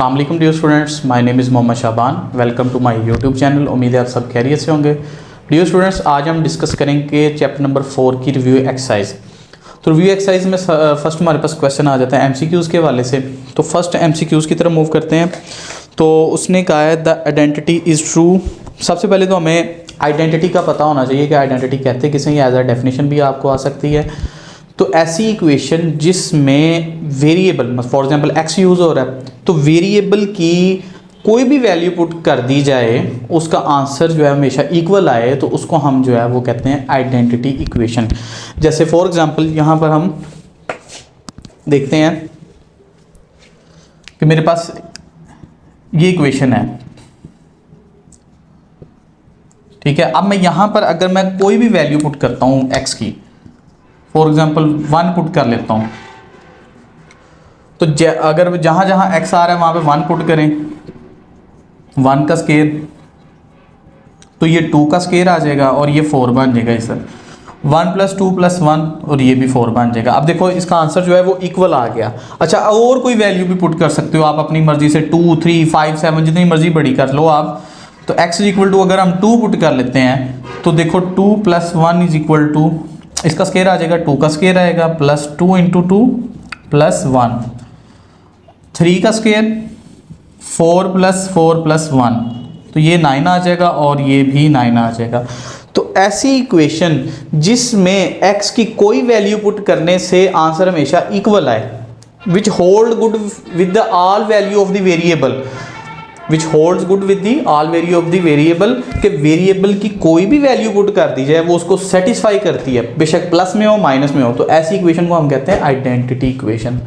अस्सलाम वालेकुम dear students, my name is Mohammad Shaban. Welcome to my YouTube channel. उम्मीद है आप सब खैरियत से होंगे। डियर स्टूडेंट्स, आज हम डिस्कस करेंगे चैप्टर नंबर 4 की रिव्यू एक्सरसाइज। तो रिव्यू एक्सरसाइज में फर्स्ट हमारे पास क्वेश्चन आ जाता है एमसीक्यूज़ के हवाले से। तो फर्स्ट एमसीक्यूज़ की तरफ मूव करते हैं। तो उसने कहा है द आइडेंटिटी इज़ ट्रू। सबसे पहले तो हमें आइडेंटिटी का पता होना चाहिए कि आइडेंटिटी कहते हैं किसे, एज अ डेफिनेशन भी आपको आ सकती है। तो ऐसी इक्वेशन जिसमें variable for example x use हो रहा है, तो वेरिएबल की कोई भी वैल्यू पुट कर दी जाए, उसका आंसर जो है हमेशा इक्वल आए, तो उसको हम जो है वो कहते हैं आइडेंटिटी इक्वेशन। जैसे फॉर एग्जांपल यहाँ पर हम देखते हैं कि मेरे पास ये इक्वेशन है, ठीक है। अब मैं यहाँ पर अगर मैं कोई भी वैल्यू पुट करता हूँ एक्स की, फॉर एग्जाम्पल 1 पुट कर लेता हूँ, तो अगर जहाँ जहाँ x आ रहा है वहाँ पे 1 पुट करें, 1 का स्केयर, तो ये 2 का स्केयर आ जाएगा और ये 4 बन जाएगा। इस 1 + 2 + 1 और ये भी 4 बन जाएगा। अब देखो इसका आंसर जो है वो इक्वल आ गया। अच्छा, और कोई वैल्यू भी पुट कर सकते हो आप अपनी मर्जी से, 2, 3, 5, 7 जितनी मर्जी बड़ी कर लो आप। तो x = अगर हम 2 पुट कर लेते हैं तो देखो 2 + 1 = इसका स्केयर आ जाएगा, 2 का स्केयर आएगा, +2 × 2 + 1, 3 का स्केयर 4 + 4 + 1, तो ये 9 आ जाएगा और ये भी 9 आ जाएगा। तो ऐसी इक्वेशन जिसमें x की कोई वैल्यू पुट करने से आंसर हमेशा इक्वल आए, which hold good with the all value of the variable, which holds good with the all value of the variable, के वेरिएबल की कोई भी वैल्यू पुट कर दी जाए वो उसको सेटिस्फाई करती है, बेशक प्लस में हो माइनस में हो। तो ऐसी इक्वेशन को हम कहते हैं आइडेंटिटी इक्वेशन।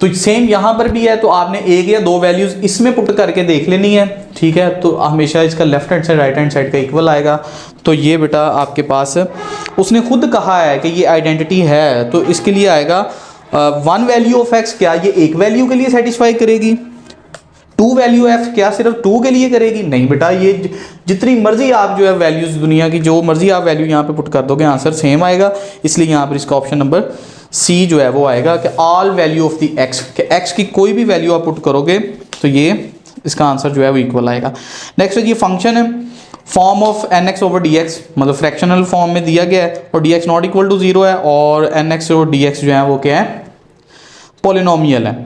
तो सेम यहाँ पर भी है, तो आपने एक या दो वैल्यूज इसमें पुट करके देख लेनी है, ठीक है। तो हमेशा इसका left hand side right hand side का इक्वल आएगा। तो ये बेटा आपके पास उसने खुद कहा है कि ये आइडेंटिटी है, तो इसके लिए आएगा 1 वैल्यू ऑफ एक्स, क्या ये एक वैल्यू के लिए सेटिस्फाई करेगी? 2 वैल्यू एफ क्या सिर्फ 2 के लिए करेगी? नहीं बेटा, ये जितनी मर्जी आप जो है वैल्यूज दुनिया की जो मर्जी आप वैल्यू यहाँ पे पुट कर दोगे आंसर सेम आएगा। इसलिए यहाँ पर इसका ऑप्शन नंबर सी जो है वो आएगा कि all value of the x, कि एक्स की कोई भी वैल्यू आप पुट करोगे तो ये इसका आंसर जो है वो इक्वल आएगा। नेक्स्ट ये फंक्शन है फॉर्म ऑफ nx/dx, मतलब फ्रैक्शनल फॉर्म में दिया गया है और dx ≠ 0 है, और nx और dx जो है वो क्या है, पॉलिनोमियल है,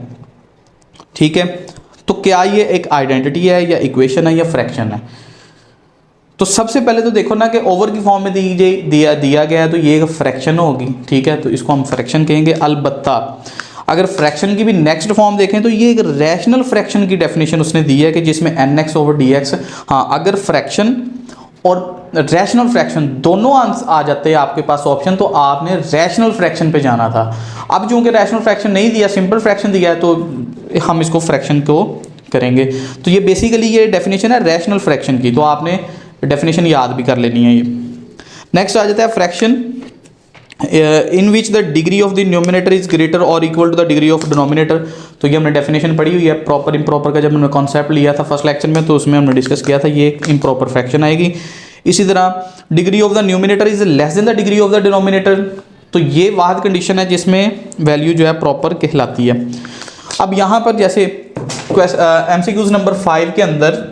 ठीक है। तो क्या ये एक आइडेंटिटी है या इक्वेशन है या फ्रैक्शन है? तो सबसे पहले तो देखो ना कि ओवर की फॉर्म में दिया गया है, तो ये एक फ्रैक्शन होगी, ठीक है। तो इसको हम फ्रैक्शन कहेंगे। अलबत्ता अगर फ्रैक्शन की भी नेक्स्ट फॉर्म देखें तो ये एक रैशनल फ्रैक्शन की डेफिनेशन उसने दी है कि जिसमें nx/dx, हाँ अगर फ्रैक्शन और रैशनल फ्रैक्शन दोनों आ जाते हैं आपके पास ऑप्शन, तो आपने रैशनल फ्रैक्शन पे जाना था। अब चूंकि रैशनल फ्रैक्शन नहीं दिया, सिंपल फ्रैक्शन दिया है, तो हम इसको फ्रैक्शन को करेंगे। तो ये बेसिकली ये डेफिनेशन है रैशनल फ्रैक्शन की, तो आपने डेफिनेशन याद भी कर लेनी है ये। नेक्स्ट आ जाता है fraction in which the degree of the numerator is greater और equal to the degree of denominator. तो ये हमने डेफिनेशन पढ़ी हुई है प्रॉपर इम्प्रॉपर का, जब हमने कॉन्सेप्ट लिया था फर्स्ट लेक्चर में, तो उसमें हमने डिस्कस किया था ये इम्प्रॉपर फ्रैक्शन आएगी। इसी तरह degree of the numerator is less than the degree of the denominator, तो ये वाहद कंडीशन है जिसमें वैल्यू जो है प्रॉपर कहलाती है। अब यहाँ पर जैसे MCQs नंबर 5 के अंदर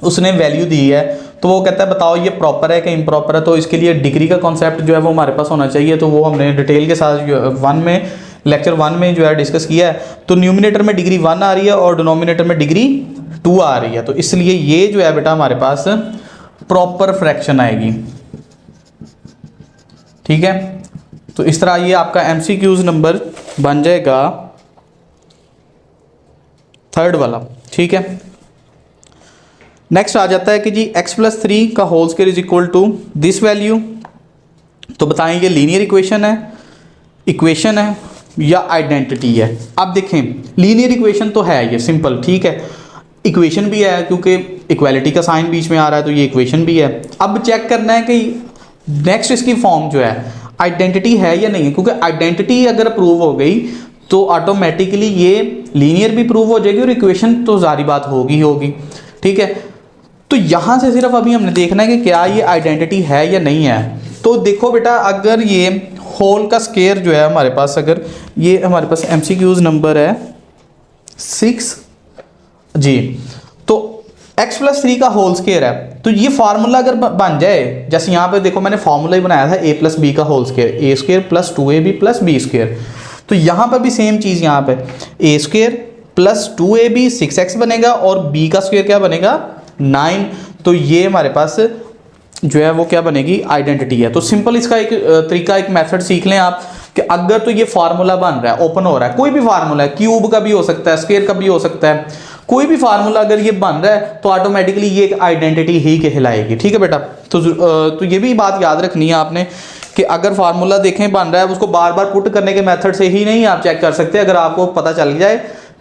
उसने वैल्यू दी है, तो वो कहता है बताओ ये प्रॉपर है कि इम्प्रॉपर है। तो इसके लिए डिग्री का कॉन्सेप्ट जो है वो हमारे पास होना चाहिए, तो वो हमने डिटेल के साथ लेक्चर 1 में जो है डिस्कस किया है। तो न्यूमिनेटर में डिग्री 1 आ रही है और डिनोमिनेटर में डिग्री 2 आ रही है, तो इसलिए ये जो है बेटा हमारे पास प्रॉपर फ्रैक्शन आएगी, ठीक है। तो इस तरह ये आपका MCQs नंबर बन जाएगा 3rd वाला, ठीक है। नेक्स्ट आ जाता है कि जी x + 3 का whole square is equal to this value. तो बताएं ये लीनियर इक्वेशन है या आइडेंटिटी है? अब देखें लीनियर इक्वेशन तो है ये सिंपल, ठीक है। इक्वेशन भी है क्योंकि इक्वालिटी का साइन बीच में आ रहा है, तो ये इक्वेशन भी है। अब चेक करना है कि नेक्स्ट इसकी फॉर्म जो है आइडेंटिटी है या नहीं है, क्योंकि आइडेंटिटी अगर प्रूव हो गई तो ऑटोमेटिकली ये लीनियर भी प्रूव हो जाएगी और इक्वेशन तो जारी बात होगी, ठीक है। तो यहाँ से सिर्फ अभी हमने देखना है कि क्या ये आइडेंटिटी है या नहीं है। तो देखो बेटा, अगर ये होल का स्केयर जो है हमारे पास, अगर ये हमारे पास MCQs नंबर है 6 जी। तो x प्लस 3 का होल स्क्वायर है, तो ये फार्मूला अगर बन जाए, जैसे यहाँ पे देखो मैंने फार्मूला ही बनाया था a प्लस बी का whole square, A square plus 2ab plus B square. तो यहाँ पर भी सेम चीज़, यहाँ पे ए स्क्वायर प्लस 2ab 6x बनेगा और b का स्क्वायर क्या बनेगा 9। तो ये हमारे पास जो है वो क्या बनेगी, आइडेंटिटी है। तो सिंपल इसका एक तरीका, एक मेथड सीख लें आप कि अगर तो ये फार्मूला बन रहा है, ओपन हो रहा है, कोई भी फार्मूला है, क्यूब का भी हो सकता है, स्क्वायर का भी हो सकता है, कोई भी फार्मूला अगर ये बन रहा है तो ऑटोमेटिकली ये एक आइडेंटिटी ही कहलाएगी। ठीक है बेटा, तो ये भी बात याद रखनी है आपने कि अगर फार्मूला देखें बन रहा है, उसको बार बार पुट करने के मेथड से ही नहीं आप चेक कर सकते। अगर आपको पता चल जाए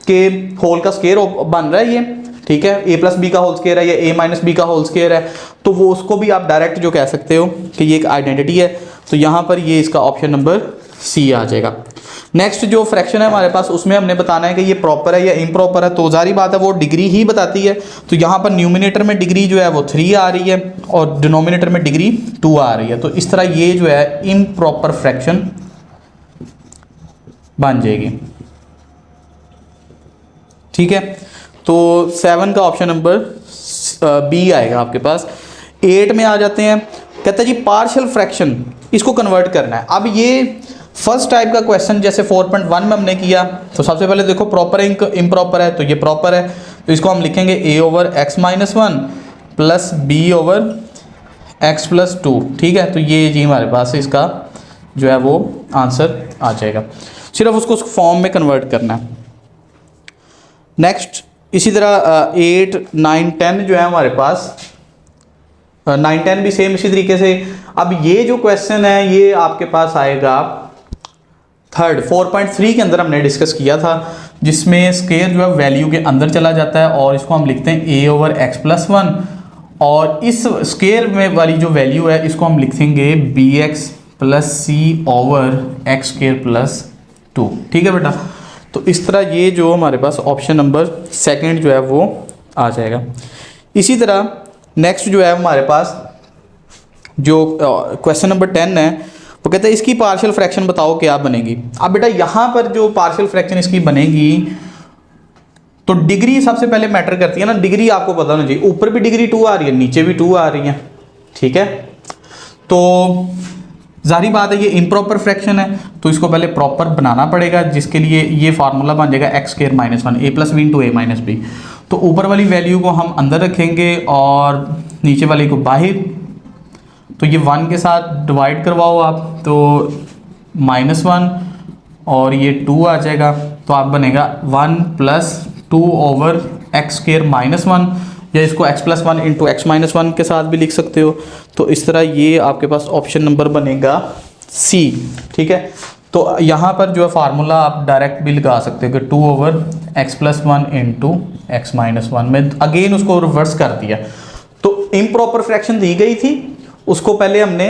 कि होल का स्क्वायर बन रहा है ये, ठीक है, ए प्लस बी का होल स्क्वायर है या ए माइनस बी का होल स्क्वायर है, तो वो उसको भी आप डायरेक्ट जो कह सकते हो कि ये एक आइडेंटिटी है। तो यहाँ पर ये इसका ऑप्शन नंबर सी आ जाएगा। नेक्स्ट जो फ्रैक्शन है हमारे पास, उसमें हमने बताना है कि ये प्रॉपर है या इम्प्रॉपर है। तो जारी बात है वो डिग्री ही बताती है। तो यहाँ पर न्यूमिनेटर में डिग्री जो है वो 3 आ रही है और डिनोमिनेटर में डिग्री 2 आ रही है। तो इस तरह ये जो है इम्प्रॉपर फ्रैक्शन बन जाएगी। ठीक है, तो 7 का ऑप्शन नंबर बी आएगा आपके पास। 8 में आ जाते हैं, कहता है जी पार्शियल फ्रैक्शन इसको कन्वर्ट करना है। अब ये फर्स्ट टाइप का क्वेश्चन जैसे 4.1 में हमने किया, तो सबसे पहले देखो प्रॉपर है इम्प्रॉपर है, तो ये प्रॉपर है, तो इसको हम लिखेंगे a over x minus 1 plus B over x plus 2। ठीक है, तो ये जी हमारे पास इसका जो है वो आंसर आ जाएगा। सिर्फ उसको फॉर्म में कन्वर्ट करना है। नेक्स्ट इसी तरह 8, 9, 10 जो है हमारे पास, 9, 10 भी सेम इसी तरीके से। अब ये जो क्वेश्चन है ये आपके पास आएगा थर्ड 4.3 के अंदर हमने डिस्कस किया था, जिसमें स्क्वायर जो है वैल्यू के अंदर चला जाता है और इसको हम लिखते हैं a ओवर x प्लस 1, और इस स्क्वायर में वाली जो वैल्यू है इसको हम लिखेंगे bx प्लस सी ओवर एक्स स्क्वायर प्लस 2। ठीक है बेटा, तो इस तरह ये जो हमारे पास ऑप्शन नंबर सेकंड जो है वो आ जाएगा। इसी तरह नेक्स्ट जो है हमारे पास जो क्वेश्चन नंबर 10 है, वो कहता है इसकी पार्शियल फ्रैक्शन बताओ क्या बनेगी। अब बेटा यहाँ पर जो पार्शियल फ्रैक्शन इसकी बनेगी, तो डिग्री सबसे पहले मैटर करती है ना, डिग्री आपको पता होना चाहिए। ऊपर भी डिग्री 2 आ रही है, नीचे भी 2 आ रही है। ठीक है, तो जाहिर बात है ये इम्प्रॉपर फ्रैक्शन है, तो इसको पहले प्रॉपर बनाना पड़ेगा, जिसके लिए ये फार्मूला बन जाएगा x square minus 1 A plus B into a minus B. तो ऊपर वाली वैल्यू को हम अंदर रखेंगे और नीचे वाली को बाहर। तो ये 1 के साथ डिवाइड करवाओ आप, तो -1 और ये 2 आ जाएगा, तो आप बनेगा 1 plus 2 over x square minus 1, या इसको x प्लस 1 इंटू एक्स माइनस 1 के साथ भी लिख सकते हो। तो इस तरह ये आपके पास ऑप्शन नंबर बनेगा सी। ठीक है, तो यहाँ पर जो है फार्मूला आप डायरेक्ट भी लगा सकते हो कि 2 over X plus 1 into X minus 1 में अगेन उसको रिवर्स कर दिया। तो इम्प्रॉपर फ्रैक्शन दी गई थी, उसको पहले हमने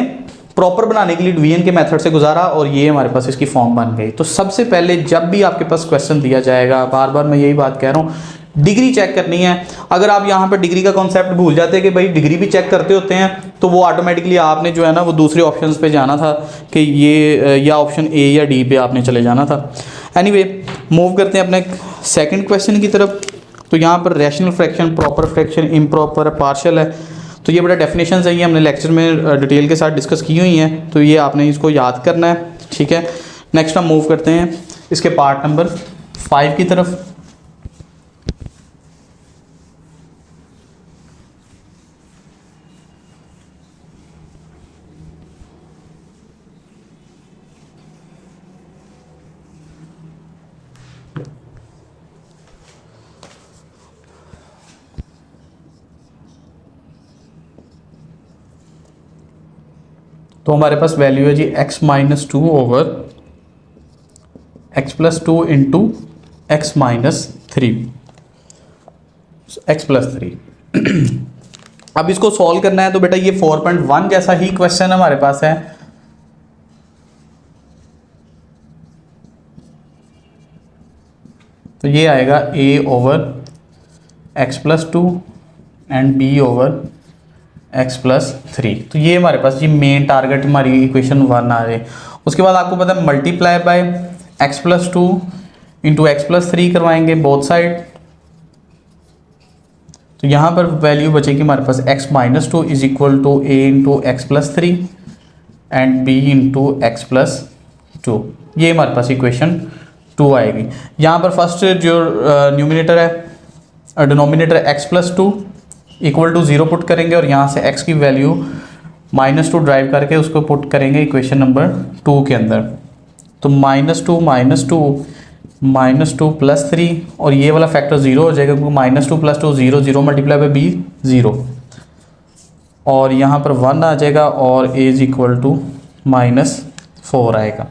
प्रॉपर बनाने के लिए डिवीजन के मेथड से गुजारा और ये हमारे पास इसकी फॉर्म बन गई। तो सबसे पहले जब भी आपके पास क्वेश्चन दिया जाएगा, बार बार मैं यही बात कह रहा हूँ, डिग्री चेक करनी है। अगर आप यहाँ पर डिग्री का कॉन्सेप्ट भूल जाते हैं कि भाई डिग्री भी चेक करते होते हैं, तो वो ऑटोमेटिकली आपने जो है ना वो दूसरे ऑप्शंस पे जाना था कि ये या ऑप्शन ए या डी पे आपने चले जाना था। एनीवे, मूव करते हैं अपने सेकंड क्वेश्चन की तरफ। तो यहाँ पर rational fraction, proper fraction, improper, partial है। तो ये बड़ा डेफिनेशन है, ये हमने लेक्चर में डिटेल के साथ डिस्कस की हुई हैं, तो ये आपने इसको याद करना है। ठीक है, नेक्स्ट हम मूव करते हैं इसके पार्ट नंबर 5 की तरफ। तो हमारे पास वैल्यू है जी x minus 2 over x plus 2 into X minus 3, x plus 3। अब इसको सॉल्व करना है, तो बेटा ये 4.1 जैसा ही क्वेश्चन हमारे पास है। तो ये आएगा a over x plus 2 and b over x plus 3। तो ये हमारे पास जी मेन टारगेट हमारी इक्वेशन 1 आ रही है। उसके बाद आपको पता है multiply by x plus 2 into x plus 3 करवाएंगे बोथ साइड। तो यहाँ पर वैल्यू बचेगी हमारे पास x minus two is equal to a into x plus three and b into x plus two. ये हमारे पास इक्वेशन 2 आएगी। यहाँ पर फर्स्ट जो न्यूमिनेटर है denominator x plus two equal to 0 put करेंगे और यहाँ से x की वैल्यू -2 ड्राइव करके उसको पुट करेंगे इक्वेशन नंबर 2 के अंदर। तो -2 प्लस 3 और ये वाला फैक्टर 0 हो जाएगा क्योंकि -2 प्लस 2 0 0 मल्टीप्लाई बाई b 0 और यहाँ पर 1 आ जाएगा और a इज इक्वल टू -4 आएगा।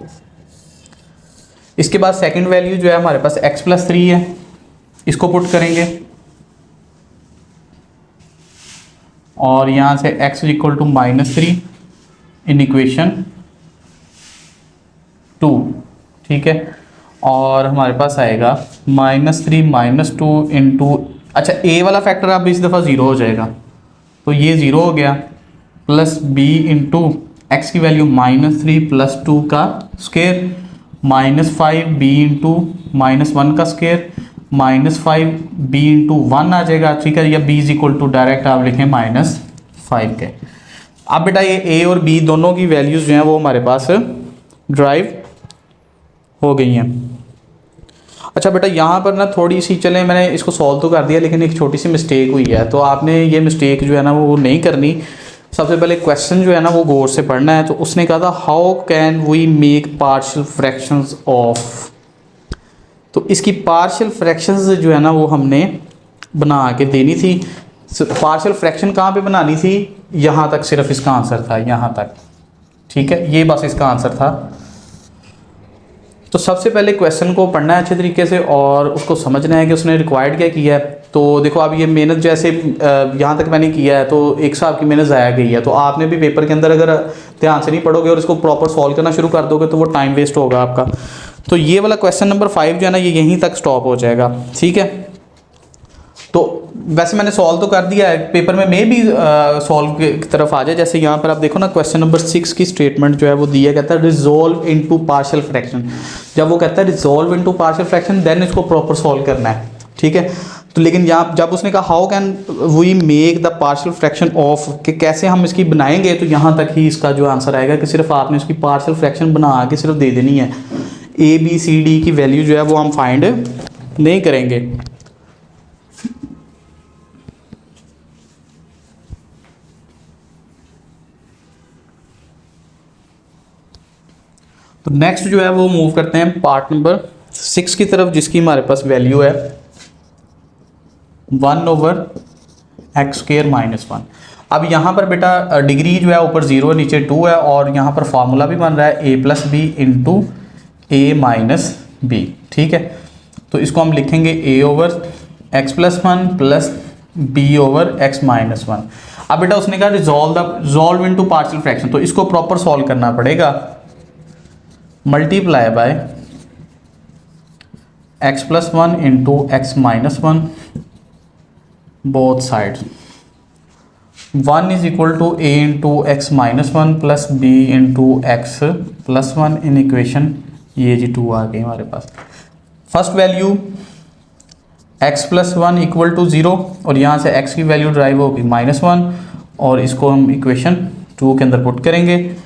इसके बाद सेकंड वैल्यू जो है हमारे पास x प्लस 3 है, इसको पुट करेंगे और यहाँ से x is equal to -3 in equation 2, ठीक है। और हमारे पास आएगा -3 -2 इंटू, अच्छा a वाला फैक्टर अब इस दफ़ा 0 हो जाएगा तो ये 0 हो गया, प्लस b इंटू एक्स की वैल्यू -3 प्लस 2 का स्क्वायर -5 b इंटू -1 का स्क्वायर -5 b इंटू 1 आ जाएगा, ठीक है। या b is equal to direct आप लिखें -5 के। अब बेटा ये a और b दोनों की वैल्यूज़ जो हैं वो हमारे पास ड्राइव हो गई हैं। अच्छा बेटा यहाँ पर ना थोड़ी सी, चलें मैंने इसको सॉल्व तो कर दिया लेकिन एक छोटी सी मिस्टेक हुई है, तो आपने ये मिस्टेक जो है ना वो नहीं करनी। सबसे पहले क्वेश्चन जो है ना वो गौर से पढ़ना है। तो उसने कहा था how can we make partial fractions of, तो इसकी पार्शियल फ्रैक्शंस जो है ना वो हमने बना के देनी थी। पार्शियल फ्रैक्शन कहाँ पे बनानी थी, यहाँ तक सिर्फ इसका आंसर था, यहाँ तक, ठीक है। ये बस इसका आंसर था। तो सबसे पहले क्वेश्चन को पढ़ना है अच्छे तरीके से और उसको समझना है कि उसने रिक्वायर्ड क्या किया है। तो देखो अब ये मेहनत जैसे यहाँ तक मैंने किया है तो एक साहब की मेहनत ज़ाया गई है। तो आपने भी पेपर के अंदर अगर ध्यान से नहीं पढ़ोगे और इसको प्रॉपर सॉल्व करना शुरू कर दोगे तो वो टाइम वेस्ट होगा आपका। तो ये वाला क्वेश्चन नंबर 5 जो है ना ये यहीं तक स्टॉप हो जाएगा, ठीक है। तो वैसे मैंने सॉल्व तो कर दिया है, पेपर में भी सॉल्व की तरफ आ जाए। जैसे यहाँ पर आप देखो ना क्वेश्चन नंबर 6 की स्टेटमेंट जो है वो दिया, कहता है रिजॉल्व इनटू पार्शियल फ्रैक्शन। जब वो कहता है resolve into partial fraction then इसको प्रॉपर सॉल्व करना है, ठीक है। तो लेकिन यहाँ जब उसने कहा how can we make the partial fraction of, कि कैसे हम इसकी बनाएंगे, तो यहाँ तक ही इसका जो आंसर आएगा कि सिर्फ आपने इसकी पार्शियल फ्रैक्शन बना के सिर्फ दे देनी है। ए बी सी डी की वैल्यू जो है वो हम फाइंड नहीं करेंगे। तो नेक्स्ट जो है वो मूव करते हैं पार्ट नंबर 6 की तरफ, जिसकी हमारे पास वैल्यू है 1/x² -1। अब यहाँ पर बेटा डिग्री जो है ऊपर 0 है नीचे 2 है और यहाँ पर फार्मूला भी बन रहा है a + b into a - b, ठीक है। तो इसको हम लिखेंगे a/x + 1 प्लस b/x - 1। अब बेटा उसने कहा रिजॉल्व इनटू पार्शियल फ्रैक्शन, तो इसको प्रॉपर सॉल्व करना पड़ेगा। Multiply by x + 1 into x - 1 both sides. 1 is equal to a into x - 1 plus b into x + 1 in equation, ये जी 2 आ गई हमारे पास। First value x + 1 equal to 0 और यहाँ से x की वैल्यू ड्राइव होगी -1 और इसको हम इक्वेशन 2 के अंदर पुट करेंगे।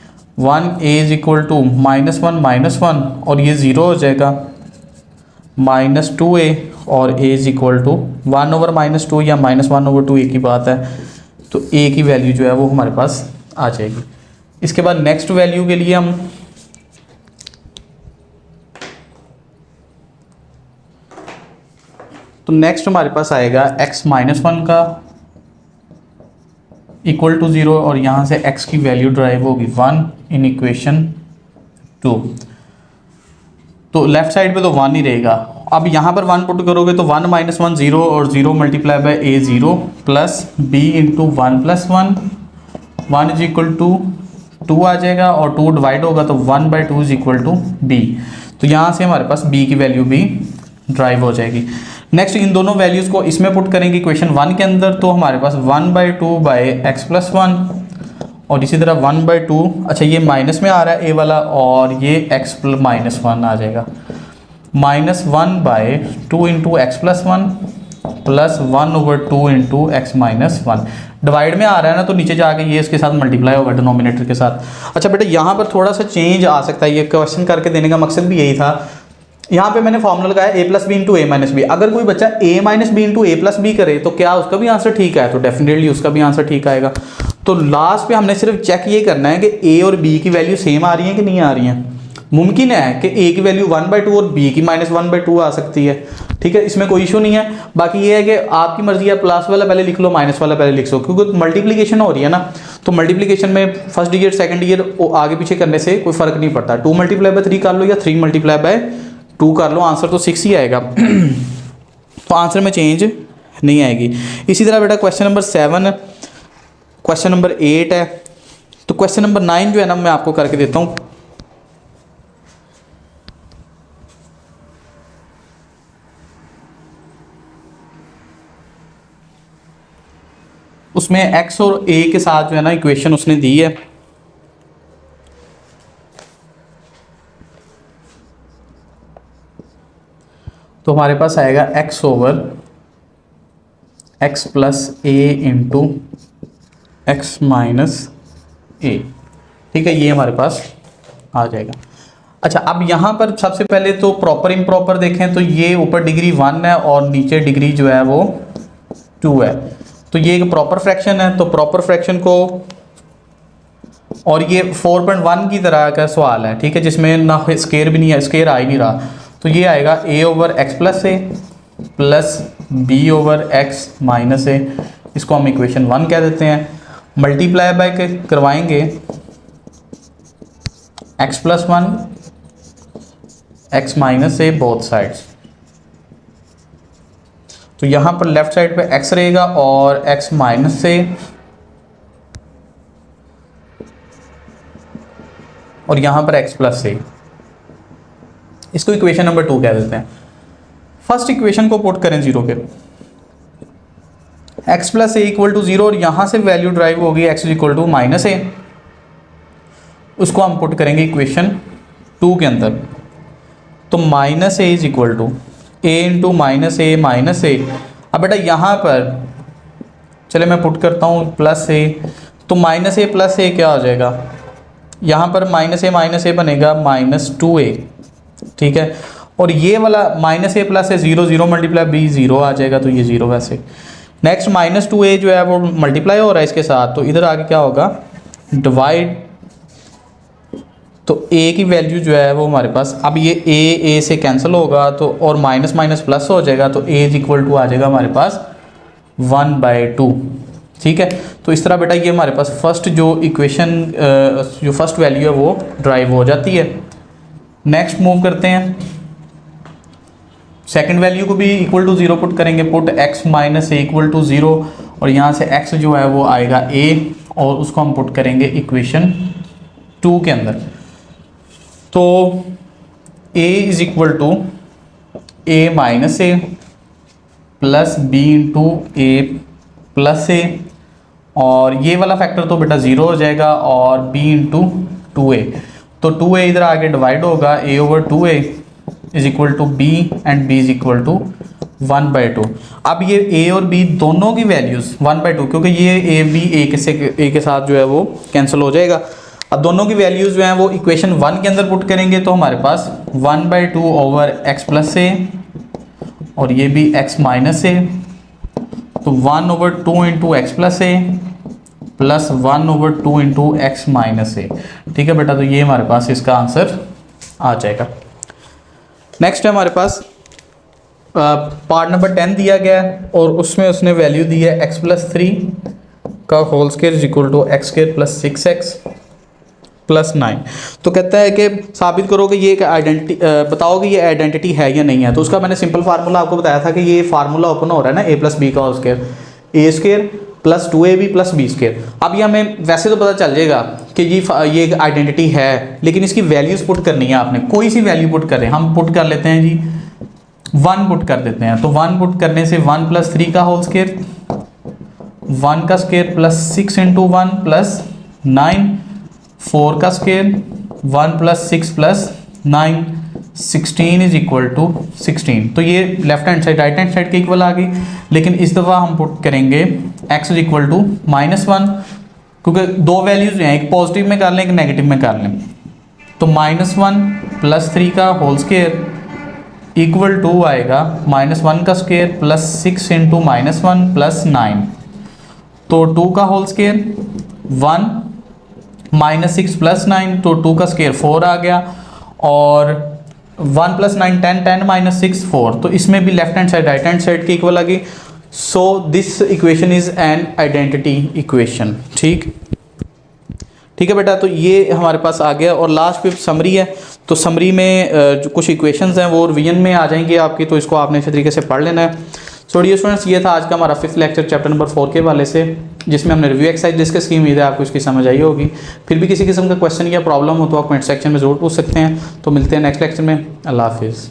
1a इज इक्वल टू -1 और ये 0 हो जाएगा, -2a और a इज इक्वल टू 1/-2 या -1/2 एक ही बात है। तो a की वैल्यू जो है वो हमारे पास आ जाएगी। इसके बाद नेक्स्ट वैल्यू के लिए हम तो नेक्स्ट हमारे पास आएगा x - 1 का इक्वल टू 0 और यहाँ से x की वैल्यू ड्राइव होगी 1 इन इक्वेशन 2। तो लेफ्ट साइड पे तो 1 ही रहेगा। अब यहाँ पर 1 पुट करोगे तो 1 - 1 0 और 0 multiply by a 0 plus b into 1 + 1 is equal to 2 आ जाएगा और 2 डिवाइड होगा तो 1/2 इज इक्वल टू b। तो यहाँ से हमारे पास b की वैल्यू भी ड्राइव हो जाएगी। नेक्स्ट इन दोनों वैल्यूज़ को इसमें पुट करेंगे इक्वेशन 1 के अंदर, तो हमारे पास 1/2/x + 1 और इसी तरह 1/2, अच्छा ये माइनस में आ रहा है a वाला और ये x + -1 आ जाएगा, -1/2 into x + 1 plus 1/2 into X minus 1। Divide में आ रहा है ना, तो नीचे जाके ये इसके साथ मल्टीप्लाई होगा डिनोमिनेटर के साथ। अच्छा बेटा यहाँ पर थोड़ा सा चेंज आ सकता है, ये क्वेश्चन करके देने का मकसद भी यही था। यहाँ पे मैंने फॉर्मूला लगाया a plus B into a minus b. अगर कोई बच्चा a minus b into A plus b करे तो क्या उसका भी आंसर ठीक है? तो डेफिनेटली उसका भी आंसर ठीक आएगा। तो लास्ट पे हमने सिर्फ चेक ये करना है कि a और b की वैल्यू सेम आ रही है कि नहीं आ रही है। मुमकिन है कि a की वैल्यू 1/2 और b की -1/2 आ सकती है, ठीक है, इसमें कोई इशू नहीं है। बाकी ये है कि आपकी मर्जी है, प्लस वाला पहले लिख लो, माइनस वाला पहले लिख लो, क्योंकि मल्टीप्लिकेशन हो रही है ना, तो मल्टीप्लिकेशन में फर्स्ट ईयर सेकंड ईयर आगे पीछे करने से कोई फर्क नहीं पड़ता। 2 × 3 कर लो या 3 × 2 कर लो, आंसर तो 6 ही आएगा। तो आंसर में चेंज नहीं आएगी। इसी तरह बेटा क्वेश्चन नंबर 7, क्वेश्चन नंबर 8 है। तो क्वेश्चन नंबर 9 जो है ना, मैं आपको करके देता हूँ। उसमें x और a के साथ जो है ना इक्वेशन उसने दी है। तो हमारे पास आएगा x over x plus a into X minus A, ठीक है, ये हमारे पास आ जाएगा। अच्छा अब यहाँ पर सबसे पहले तो प्रॉपर इम्प्रॉपर देखें तो ये ऊपर डिग्री 1 है और नीचे डिग्री जो है वो 2 है। तो ये एक प्रॉपर फ्रैक्शन है, तो प्रॉपर फ्रैक्शन को, और ये 4.1 की तरह का सवाल है, ठीक है, जिसमें ना स्केयर भी नहीं है, स्केयर आ ही नहीं रहा। तो ये आएगा a over X plus A plus B over X minus A, इसको हम इक्वेशन 1 कह देते हैं। मल्टीप्लाई बाय करवाएंगे x प्लस 1 X minus A both sides. तो यहां पर लेफ्ट साइड पे x रहेगा और x माइनस ए, और यहां पर x प्लस ए। इसको इक्वेशन नंबर 2 कह देते हैं। फर्स्ट इक्वेशन को पुट करें 0 पे, x plus A equal to 0, और यहां से वैल्यू ड्राइव होगी x equal to minus A. उसको हम पुट करेंगे इक्वेशन 2 के अंदर। तो minus A is equal to a into minus A. अब बेटा यहाँ पर चले मैं पुट करता हूँ प्लस ए, तो माइनस ए प्लस ए क्या हो जाएगा, यहाँ पर माइनस ए बनेगा -2a, ठीक है। और ये वाला minus A plus A 0 0 multiply B 0 आ जाएगा, तो ये 0 वैसे। नेक्स्ट -2a जो है वो मल्टीप्लाई हो रहा है इसके साथ, तो इधर आगे क्या होगा, डिवाइड। तो a की वैल्यू जो है वो हमारे पास, अब ये a से कैंसिल होगा तो, और माइनस माइनस प्लस हो जाएगा, तो a इज इक्वल टू आ जाएगा हमारे पास 1/2, ठीक है। तो इस तरह बेटा ये हमारे पास फर्स्ट जो इक्वेशन जो फर्स्ट वैल्यू है वो ड्राइव हो जाती है। नेक्स्ट मूव करते हैं, सेकंड वैल्यू को भी इक्वल टू 0 पुट करेंगे, put x minus a equal to 0, और यहाँ से x जो है वो आएगा a, और उसको हम पुट करेंगे इक्वेशन 2 के अंदर। तो a is equal to a minus A plus B into A plus A, और ये वाला फैक्टर तो बेटा 0 हो जाएगा, और b इंटू 2a, तो 2a इधर आगे डिवाइड होगा, a over 2a is equal to b and b is equal to 1/2। अब ये a और b दोनों की वैल्यूज 1/2, क्योंकि ये a के साथ जो है वो कैंसिल हो जाएगा। अब दोनों की वैल्यूज जो हैं वो इक्वेशन 1 के अंदर पुट करेंगे, तो हमारे पास 1/2 ओवर x प्लस ए, और ये भी x माइनस ए, तो 1/2 into x plus A plus 1/2 into X minus A, ठीक है बेटा। तो ये हमारे पास इसका आंसर आ जाएगा। नेक्स्ट है हमारे पास पार्ट नंबर 10 दिया गया है, और उसमें उसने वैल्यू दी है x प्लस 3 का whole square is equal to x square plus 6x plus 9। तो कहता है कि साबित करो कि ये एक आइडेंटिटी, बताओ कि ये आइडेंटिटी है या नहीं है। तो उसका मैंने सिंपल फार्मूला आपको बताया था कि ये फार्मूला ओपन हो रहा है ना, a प्लस बी का whole square, a square plus 2ab plus B square. अब ये हमें वैसे तो पता चल जाएगा कि ये एक आइडेंटिटी है, लेकिन इसकी वैल्यूज पुट करनी है आपने, कोई सी वैल्यू पुट करें। हम पुट कर लेते हैं जी 1 पुट कर देते हैं, तो 1 पुट करने से 1 प्लस 3 का होल स्क्वायर, 1 का स्क्वायर प्लस 6 इंटू 1 प्लस 9, 4 का square 1 plus 6 plus 9, 16 is equal to 16। तो ये left hand side right hand side के इक्वल आ गई। लेकिन इस दफ़ा हम पुट करेंगे x इज इक्वल टू -1, क्योंकि दो वैल्यूज़ हैं, एक पॉजिटिव में कर लें एक नेगेटिव में कर लें। तो -1 + 3 का होल स्क्वायर इक्वल टू आएगा -1 का स्क्वायर प्लस 6 इंटू -1 प्लस 9, तो 2 का होल स्क्वायर 1 -6 प्लस 9, तो 2 का स्क्वायर 4 आ गया, और 1 + 9 10, 10 - 6 4, तो इसमें भी left hand side right hand side की इक्वल आ गई। So this equation is an identity equation. ठीक है बेटा, तो ये हमारे पास आ गया। और लास्ट पे समरी है, तो समरी में जो कुछ इक्वेशंस हैं वो रिवीजन में आ जाएंगे आपकी, तो इसको आपने अच्छे तरीके से पढ़ लेना है। सो डियर स्टूडेंट्स, ये था आज का हमारा 5th लेक्चर चैप्टर नंबर 4 के वाले से, जिसमें हमने रिव्यू एक्सरसाइज डिस्कस की। उम्मीद है आपको इसकी समझ आई होगी। फिर भी किसी किस्म का क्वेश्चन या प्रॉब्लम हो तो आप कमेंट सेक्शन में ज़रूर पूछ सकते हैं। तो मिलते हैं नेक्स्ट लेक्चर में। अल्लाह हाफिज़।